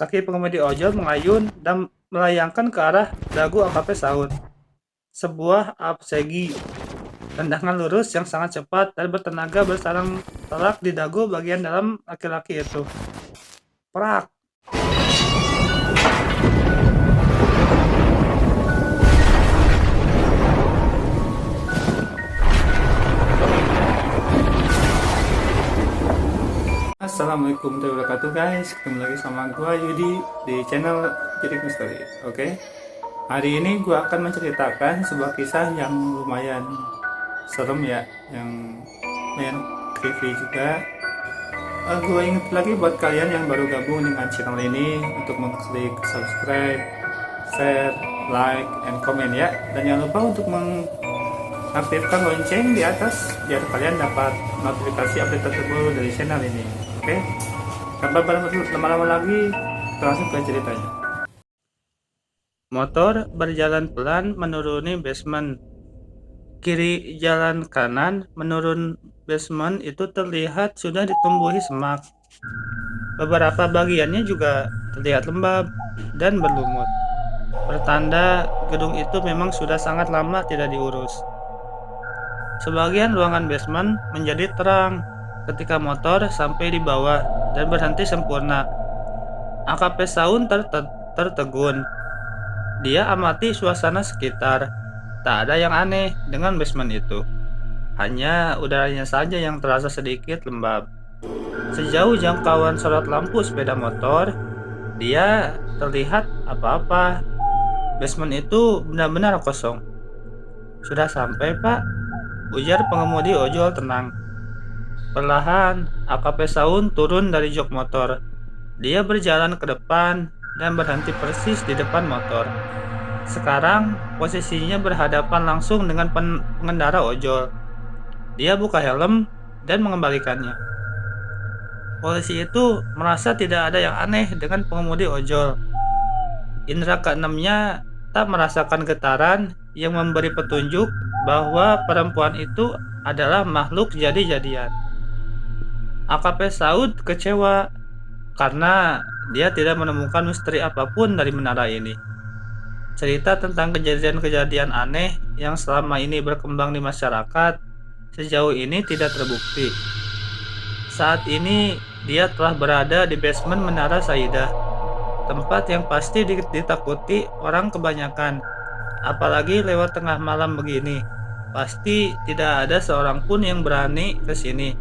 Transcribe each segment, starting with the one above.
kaki pengemudi ojol mengayun dan melayangkan ke arah dagu AKP Saud. Sebuah apsegi, tendangan lurus yang sangat cepat dan bertenaga bersarang telak di dagu bagian dalam laki-laki itu. Prak! Assalamualaikum warahmatullahi wabarakatuh guys, ketemu lagi sama gua Yudi di channel Jadi Misteri. Oke, hari ini gua akan menceritakan sebuah kisah yang lumayan serem ya, yang lumayan creepy juga. Gua inget lagi buat kalian yang baru gabung dengan channel ini untuk mengklik subscribe, share, like, and comment ya. Dan jangan lupa untuk mengaktifkan lonceng di atas biar kalian dapat notifikasi update terbaru dari channel ini. Oke, tanpa berlama-lama lagi, kita langsung ke ceritanya. Motor berjalan pelan menuruni basement. Kiri jalan kanan menurun basement itu terlihat sudah ditumbuhi semak. Beberapa bagiannya juga terlihat lembab dan berlumut. Pertanda gedung itu memang sudah sangat lama tidak diurus. Sebagian ruangan basement menjadi terang ketika motor sampai di bawah dan berhenti sempurna. AKP Saud tertegun. Dia amati suasana sekitar. Tak ada yang aneh dengan basement itu. Hanya udaranya saja yang terasa sedikit lembab. Sejauh jangkauan sorot lampu sepeda motor, dia terlihat apa-apa. Basement itu benar-benar kosong. Sudah sampai, Pak, ujar pengemudi ojol tenang. Perlahan, AKP Saud turun dari jok motor. Dia berjalan ke depan dan berhenti persis di depan motor. Sekarang, posisinya berhadapan langsung dengan pengendara ojol. Dia buka helm dan mengembalikannya. Polisi itu merasa tidak ada yang aneh dengan pengemudi ojol. Indra keenamnya tak merasakan getaran yang memberi petunjuk bahwa perempuan itu adalah makhluk jadi-jadian. AKP Saud kecewa karena dia tidak menemukan misteri apapun dari menara ini. Cerita tentang kejadian-kejadian aneh yang selama ini berkembang di masyarakat sejauh ini tidak terbukti. Saat ini dia telah berada di basement Menara Saidah, tempat yang pasti ditakuti orang kebanyakan. Apalagi lewat tengah malam begini, pasti tidak ada seorang pun yang berani ke sini.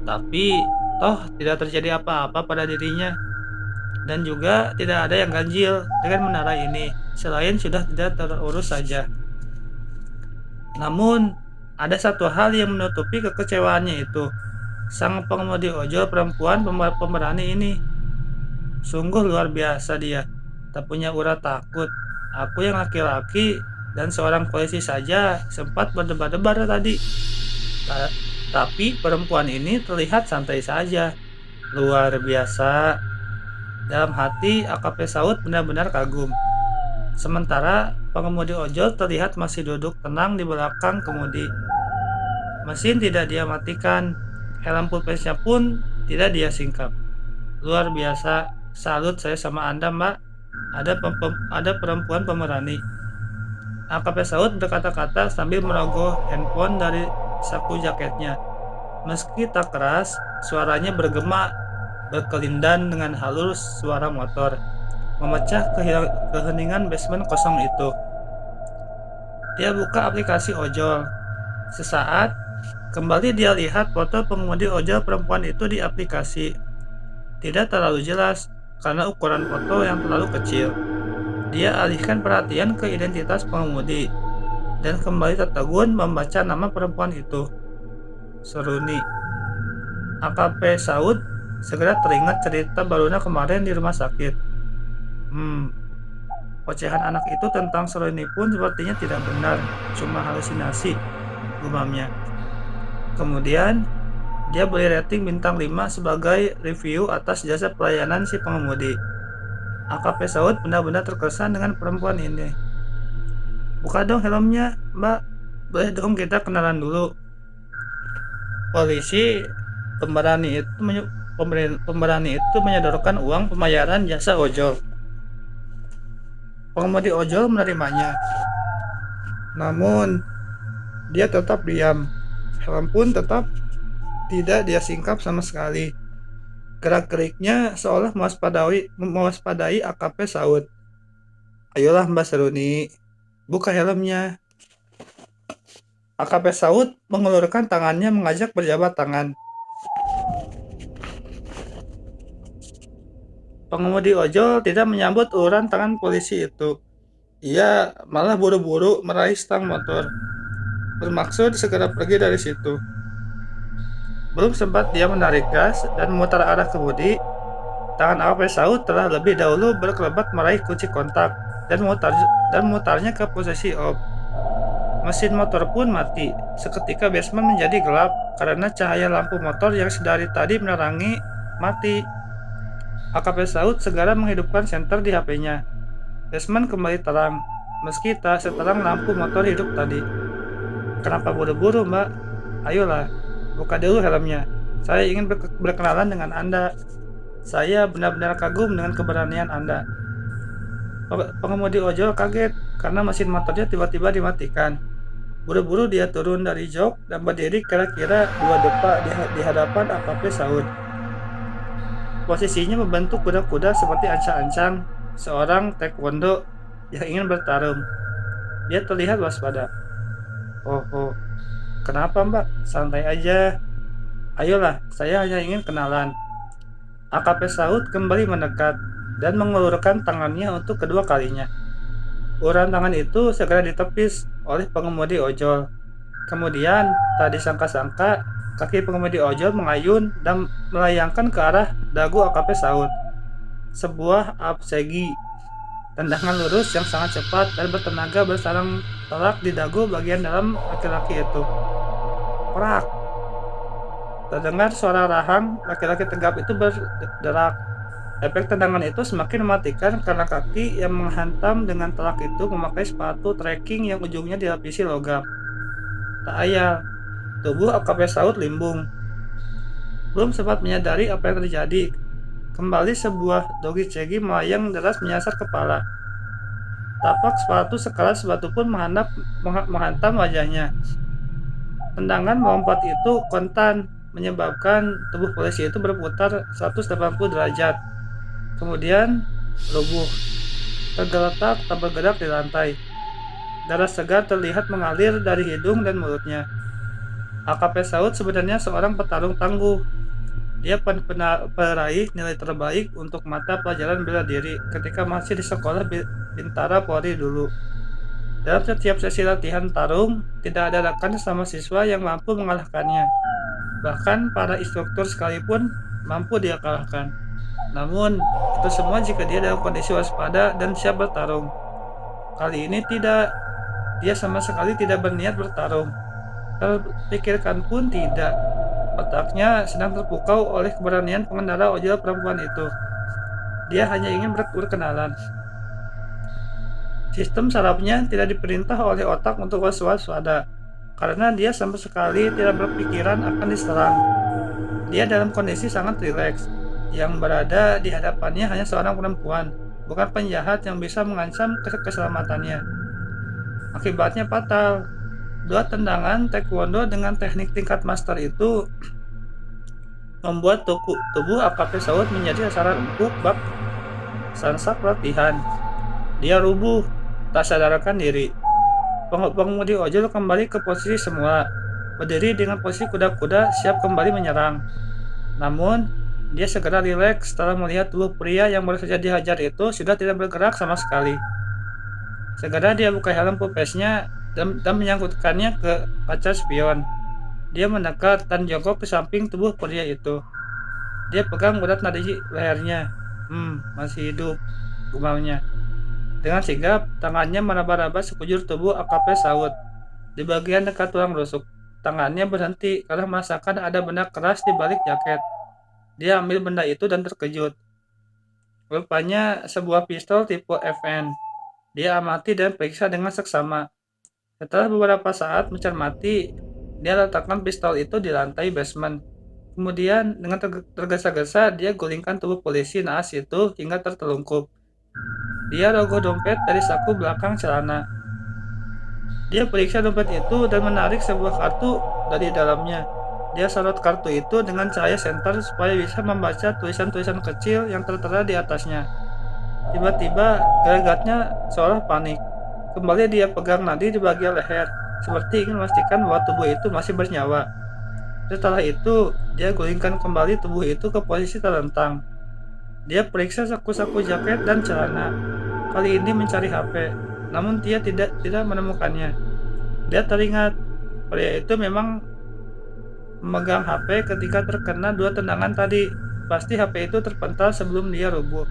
Tapi toh tidak terjadi apa-apa pada dirinya. Dan juga tidak ada yang ganjil dengan menara ini, selain sudah tidak terurus saja. Namun, ada satu hal yang menutupi kekecewaannya itu. Sang pengemudi ojol perempuan pemberani ini. Sungguh luar biasa dia. Tak punya urat takut. Aku yang laki-laki dan seorang polisi saja sempat berdebar-debar tadi. Tapi perempuan ini terlihat santai saja. Luar biasa. Dalam hati, AKP Saud benar-benar kagum. Sementara pengemudi ojol terlihat masih duduk tenang di belakang kemudi. Mesin tidak dia matikan, helm pulpesnya pun tidak dia singkap. Luar biasa, salut saya sama Anda, Mbak. Ada perempuan pemberani. AKP Saud berkata-kata sambil merogoh handphone dari saku jaketnya. Meski tak keras, suaranya bergema berkelindan dengan halus suara motor, memecah keheningan basement kosong itu. Dia buka aplikasi ojol. Sesaat, kembali dia lihat foto pengemudi ojol perempuan itu di aplikasi. Tidak terlalu jelas karena ukuran foto yang terlalu kecil. Dia alihkan perhatian ke identitas pengemudi dan kembali tertegun membaca nama perempuan itu. Seruni. AKP Saud segera teringat cerita Baruna kemarin di rumah sakit. Ocehan anak itu tentang Seruni pun sepertinya tidak benar, cuma halusinasi, gumamnya. Kemudian, dia beri rating bintang 5 sebagai review atas jasa pelayanan si pengemudi. AKP Saud benar-benar terkesan dengan perempuan ini. Buka dong helmnya, Mbak. Boleh dong kita kenalan dulu. Polisi pemberani itu Pemberani itu menyodorkan uang pembayaran jasa ojol. Pengemudi ojol menerimanya, namun dia tetap diam. Helm pun tetap tidak dia singkap sama sekali. Gerak-geriknya seolah mewaspadai AKP Saud. Ayolah Mbak Seruni, buka helmnya. AKP Saud mengulurkan tangannya mengajak berjabat tangan. Pengemudi ojol tidak menyambut uluran tangan polisi itu. Ia malah buru-buru meraih stang motor, bermaksud segera pergi dari situ. Belum sempat dia menarik gas dan memutar arah kemudi, tangan AKP Saud telah lebih dahulu berkelebat meraih kunci kontak dan memutarnya ke posisi off. Mesin motor pun mati. Seketika basement menjadi gelap karena cahaya lampu motor yang sedari tadi menerangi mati. AKP Saud segera menghidupkan senter di HP-nya. Basement kembali terang, meski tak seterang lampu motor hidup tadi. Kenapa buru-buru, Mbak? Ayolah, buka dulu helmnya. Saya ingin berkenalan dengan Anda. Saya benar-benar kagum dengan keberanian Anda. Pengemudi ojol kaget karena mesin motornya tiba-tiba dimatikan. Buru-buru dia turun dari jok dan berdiri kira-kira 2 depa di hadapan AKP Saud. Posisinya membentuk kuda-kuda seperti ancang-ancang seorang taekwondo yang ingin bertarung. Dia terlihat waspada. Oh, kenapa Mbak? Santai aja. Ayolah, saya hanya ingin kenalan. AKP Saud kembali mendekat dan mengulurkan tangannya untuk kedua kalinya. Uluran tangan itu segera ditepis oleh pengemudi ojol. Kemudian, tak disangka-sangka, kaki pengemudi ojol mengayun dan melayangkan ke arah dagu AKP Saud. Sebuah absegi, tendangan lurus yang sangat cepat dan bertenaga bersarang telak di dagu bagian dalam laki-laki itu. Prak! Terdengar suara rahang, laki-laki tegap itu berderak. Efek tendangan itu semakin mematikan karena kaki yang menghantam dengan telak itu memakai sepatu trekking yang ujungnya dilapisi logam. Tak ayal, tubuh AKP Saud limbung. Belum sempat menyadari apa yang terjadi, kembali sebuah dogi cegi melayang deras menyasar kepala. Tapak sepatu sekelas batu pun menghantam wajahnya. Tendangan melompat itu kontan, menyebabkan tubuh polisi itu berputar 180 derajat. Kemudian rubuh, tergeletak tak bergerak di lantai. Darah segar terlihat mengalir dari hidung dan mulutnya. AKP Saud sebenarnya seorang petarung tangguh. Dia peraih nilai terbaik untuk mata pelajaran bela diri ketika masih di sekolah Bintara Polri dulu. Dalam setiap sesi latihan tarung, tidak ada rekan sama siswa yang mampu mengalahkannya. Bahkan para instruktur sekalipun mampu dia kalahkan. Namun, itu semua jika dia dalam kondisi waspada dan siap bertarung. Kali ini tidak, dia sama sekali tidak berniat bertarung. Terpikirkan pun tidak. Otaknya sedang terpukau oleh keberanian pengendara ojol perempuan itu. Dia hanya ingin berkenalan. Sistem sarafnya tidak diperintah oleh otak untuk waspada, karena dia sama sekali tidak berpikiran akan diserang. Dia dalam kondisi sangat rileks. Yang berada di hadapannya hanya seorang perempuan, bukan penjahat yang bisa mengancam keselamatannya. Akibatnya fatal. 2 tendangan taekwondo dengan teknik tingkat master itu membuat tubuh AKP Saud menjadi sasaran empuk bak sansak latihan. Dia rubuh, tak sadarkan diri. Pengemudi ojol kembali ke posisi semula, berdiri dengan posisi kuda-kuda siap kembali menyerang. Namun, dia segera rileks setelah melihat tubuh pria yang baru saja dihajar itu sudah tidak bergerak sama sekali. Segera dia buka helm pupesnya dan menyangkutkannya ke kaca spion. Dia mendekat dan jongkok ke samping tubuh pria itu. Dia pegang berat nadi lehernya. Masih hidup, gumamnya. Dengan sigap, tangannya meraba-raba sekujur tubuh AKP Saud. Di bagian dekat tulang rusuk, tangannya berhenti karena merasakan ada benda keras di balik jaket. Dia ambil benda itu dan terkejut. Rupanya sebuah pistol tipe FN. Dia amati dan periksa dengan seksama. Setelah beberapa saat mencermati, dia letakkan pistol itu di lantai basement. Kemudian dengan tergesa-gesa dia gulingkan tubuh polisi naas itu hingga tertelungkup. Dia rogoh dompet dari saku belakang celana. Dia periksa dompet itu dan menarik sebuah kartu dari dalamnya. Dia sorot kartu itu dengan cahaya senter supaya bisa membaca tulisan-tulisan kecil yang tertera di atasnya. Tiba-tiba gelagatnya seolah panik. Kembali dia pegang nadi di bagian leher, seperti ingin memastikan bahwa tubuh itu masih bernyawa. Setelah itu, dia gulingkan kembali tubuh itu ke posisi terlentang. Dia periksa saku-saku jaket dan celana. Kali ini mencari HP, namun dia tidak menemukannya. Dia teringat pria itu memang memegang HP ketika terkena 2 tendangan tadi. Pasti HP itu terpental sebelum dia rubuh.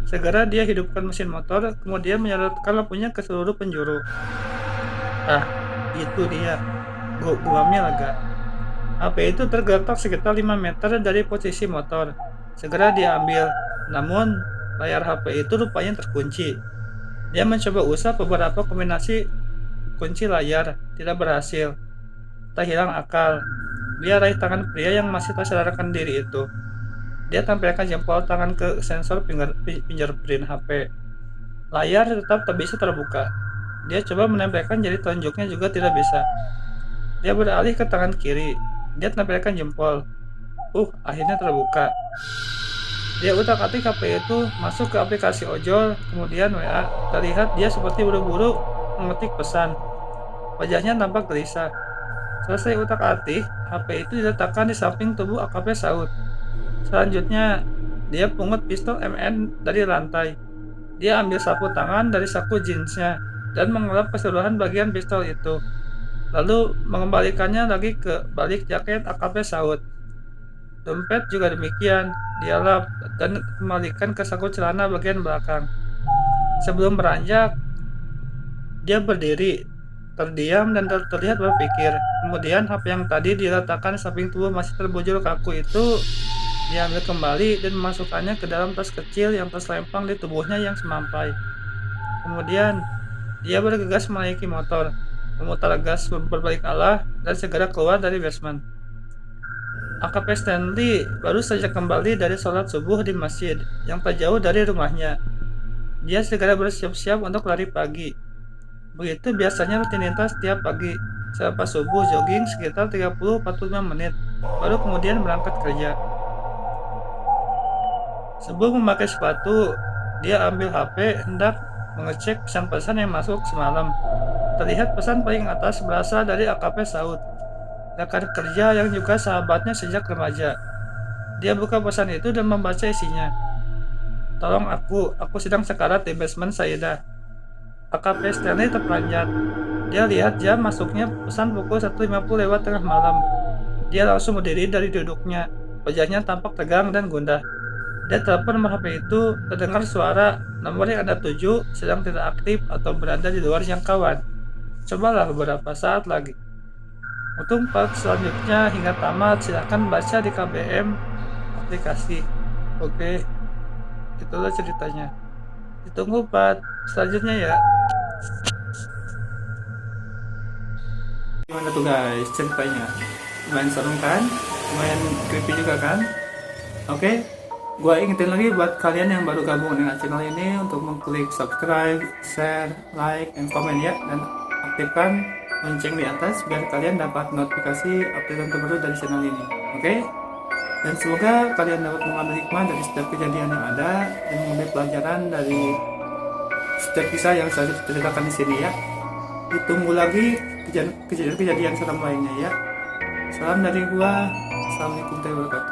Segera dia hidupkan mesin motor, kemudian menyorotkan lampunya ke seluruh penjuru. Ah, itu dia. Guamnya lega. HP itu tergeletak sekitar 5 meter dari posisi motor. Segera dia ambil, namun layar HP itu rupanya terkunci. Dia mencoba usap beberapa kombinasi kunci layar, tidak berhasil. Tak hilang akal. Dia raih tangan pria yang masih tak sadarkan diri itu. Dia tampilkan jempol tangan ke sensor fingerprint HP. Layar tetap tak bisa terbuka. Dia coba menempelkan jari telunjuknya juga tidak bisa. Dia beralih ke tangan kiri. Dia tampilkan jempol. Akhirnya terbuka. Dia utak-atik HP itu masuk ke aplikasi ojol, kemudian WA. Terlihat dia seperti buru-buru mengetik pesan. Wajahnya tampak gelisah. Selesai utak-atik, HP itu diletakkan di samping tubuh AKP Saud. Selanjutnya, dia pungut pistol MN dari lantai. Dia ambil sapu tangan dari saku jeansnya dan mengelap keseluruhan bagian pistol itu. Lalu mengembalikannya lagi ke balik jaket AKP Saud. Dompet juga demikian, dia lap dan kembalikan ke saku celana bagian belakang. Sebelum beranjak, dia berdiri, terdiam dan terlihat berpikir. Kemudian HP yang tadi diletakkan di samping tubuh masih terbujur kaku itu dia ambil kembali dan memasukkannya ke dalam tas kecil yang terselempang di tubuhnya yang semampai. Kemudian dia bergegas menaiki motor, memutar gas berbalik arah dan segera keluar dari basement. AKP Stanley baru saja kembali dari sholat subuh di masjid yang tak jauh dari rumahnya. Dia segera bersiap-siap untuk lari pagi. Begitu biasanya rutinitas setiap pagi. Selepas subuh jogging sekitar 30-45 menit, baru kemudian berangkat kerja. Sebelum memakai sepatu, dia ambil HP hendak mengecek pesan-pesan yang masuk semalam. Terlihat pesan paling atas berasal dari AKP Saud, rekan kerja yang juga sahabatnya sejak remaja. Dia buka pesan itu dan membaca isinya. Tolong aku sedang sekarat di basement Saidah. AKP Stanley terperanjat. Dia lihat jam masuknya pesan pukul 1.50 lewat tengah malam. Dia langsung berdiri dari duduknya. Wajahnya tampak tegang dan gundah. Dia telepon nomor HP itu, terdengar suara nomor yang Anda tuju sedang tidak aktif atau berada di luar jangkauan. Cobalah beberapa saat lagi. Untuk part selanjutnya hingga tamat, silahkan baca di KBM aplikasi. Oke, itulah ceritanya. Ditunggu part selanjutnya ya. Gimana tuh guys ceritanya? Lumayan serem kan? Lumayan creepy juga kan? Oke, gua ingetin lagi buat kalian yang baru gabung dengan channel ini untuk mengklik subscribe, share, like, dan komen ya, dan aktifkan lonceng di atas biar kalian dapat notifikasi update terbaru dari channel ini. Oke? Dan semoga kalian dapat mengambil hikmah dari setiap kejadian yang ada dan mengambil pelajaran dari setiap kisah yang saya ceritakan di sini ya. Ditunggu lagi kejadian-kejadian serem lainnya ya. Salam dari gua. Assalamualaikum warahmatullahi wabarakatuh.